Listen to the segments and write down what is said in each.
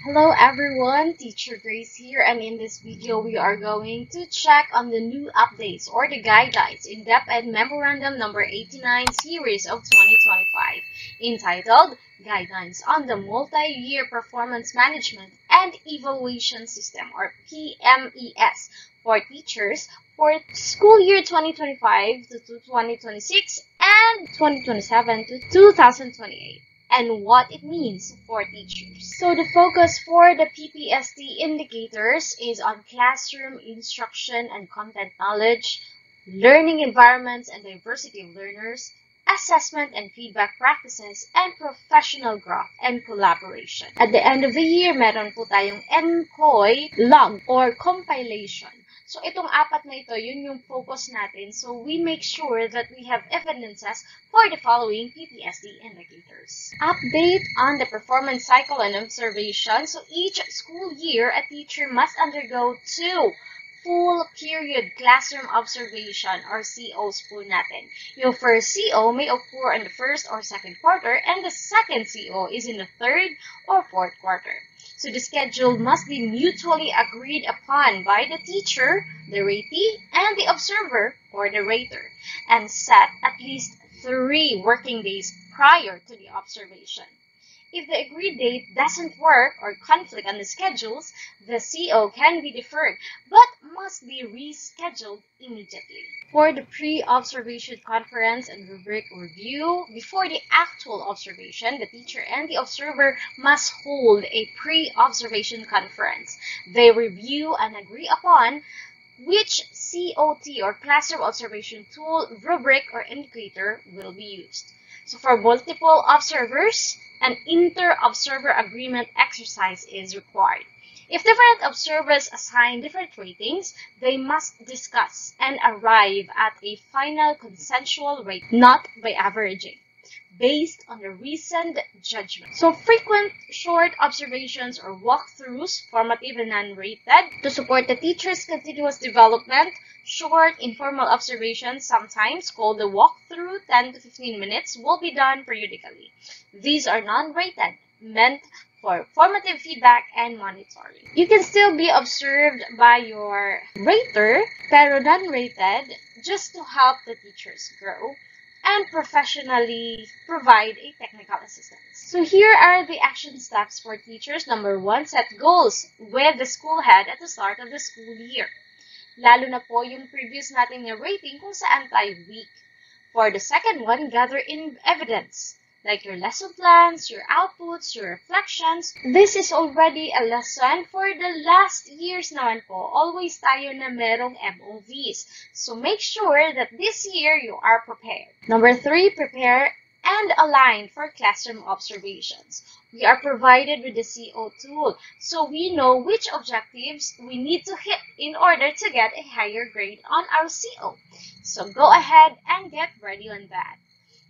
Hello everyone, Teacher Grace here, and in this video we are going to check on the new updates or the guidelines in DepEd Memorandum number 89 series of 2025 entitled Guidelines on the Multi-Year Performance Management and Evaluation System or PMES for teachers for school year 2025 to 2026 and 2027 to 2028. And what it means for teachers. So the focus for the PPST indicators is on classroom instruction and content knowledge, learning environments and diversity of learners, assessment and feedback practices, and professional growth and collaboration. At the end of the year, meron po tayong NCOY log or compilation. So, itong apat na ito, yun yung focus natin. So, we make sure that we have evidences for the following PPSD indicators. Update on the performance cycle and observation. So, each school year, a teacher must undergo 2 full period classroom observation or COs po natin. Yung first CO may occur in the first or second quarter and the second CO is in the third or fourth quarter. So the schedule must be mutually agreed upon by the teacher, the ratee, and the observer or the rater, and set at least 3 working days prior to the observation. If the agreed date doesn't work or conflict on the schedules, the CO can be deferred but must be rescheduled immediately. For the pre-observation conference and rubric review, before the actual observation, the teacher and the observer must hold a pre-observation conference. They review and agree upon which COT or classroom observation tool, rubric, or indicator will be used. So for multiple observers, an inter-observer agreement exercise is required. If different observers assign different ratings, they must discuss and arrive at a final consensual rate, not by averaging, based on the recent judgment. So frequent short observations or walkthroughs, formative and non-rated, to support the teacher's continuous development. Short informal observations, sometimes called the walkthrough, 10 to 15 minutes, will be done periodically. These are non-rated, meant for formative feedback and monitoring. You can still be observed by your rater, pero non-rated, just to help the teachers grow and professionally provide a technical assistance. So here are the action steps for teachers. Number 1, set goals with the school head at the start of the school year. Lalo na po yung previous natin na rating kung saan tayo weak. For the second one, gather in evidence, like your lesson plans, your outputs, your reflections. This is already a lesson for the last years naman po. Always tayo na merong MOVs. So make sure that this year you are prepared. Number 3, prepare and align for classroom observations. We are provided with the CO tool, so we know which objectives we need to hit in order to get a higher grade on our CO. So go ahead and get ready on that.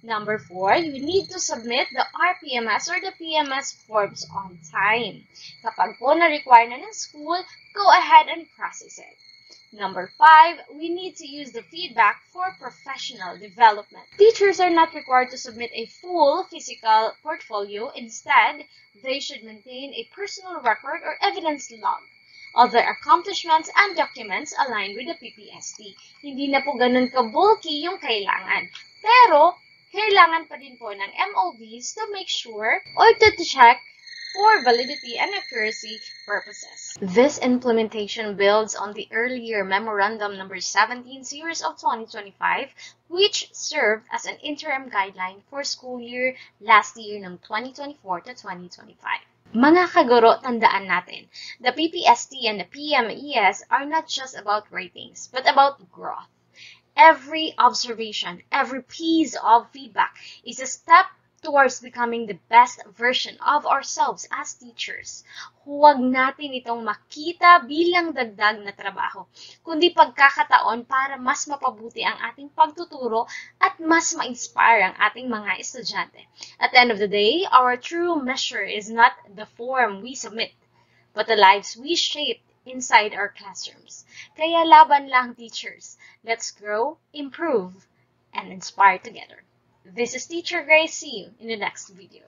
Number 4, you need to submit the RPMS or the PMS forms on time. Kapag po na-require na ng school, go ahead and process it. Number 5, we need to use the feedback for professional development. Teachers are not required to submit a full physical portfolio. Instead, they should maintain a personal record or evidence log of their accomplishments and documents aligned with the PPST. Hindi na po ganun ka-bulky yung kailangan. Pero, kailangan pa din po ng MOVs to make sure or to check for validity and accuracy purposes. This implementation builds on the earlier Memorandum number 17 series of 2025, which served as an interim guideline for school year last year ng 2024 to 2025. Mga kaguro, tandaan natin, the PPST and the PMES are not just about ratings, but about growth. Every observation, every piece of feedback is a step towards becoming the best version of ourselves as teachers. Huwag natin itong makita bilang dagdag na trabaho, kundi pagkakataon para mas mapabuti ang ating pagtuturo at mas ma-inspire ang ating mga estudyante. At the end of the day, our true measure is not the form we submit, but the lives we shape inside our classrooms. Kaya laban lang, teachers. Let's grow, improve, and inspire together. This is Teacher Grace. See you in the next video.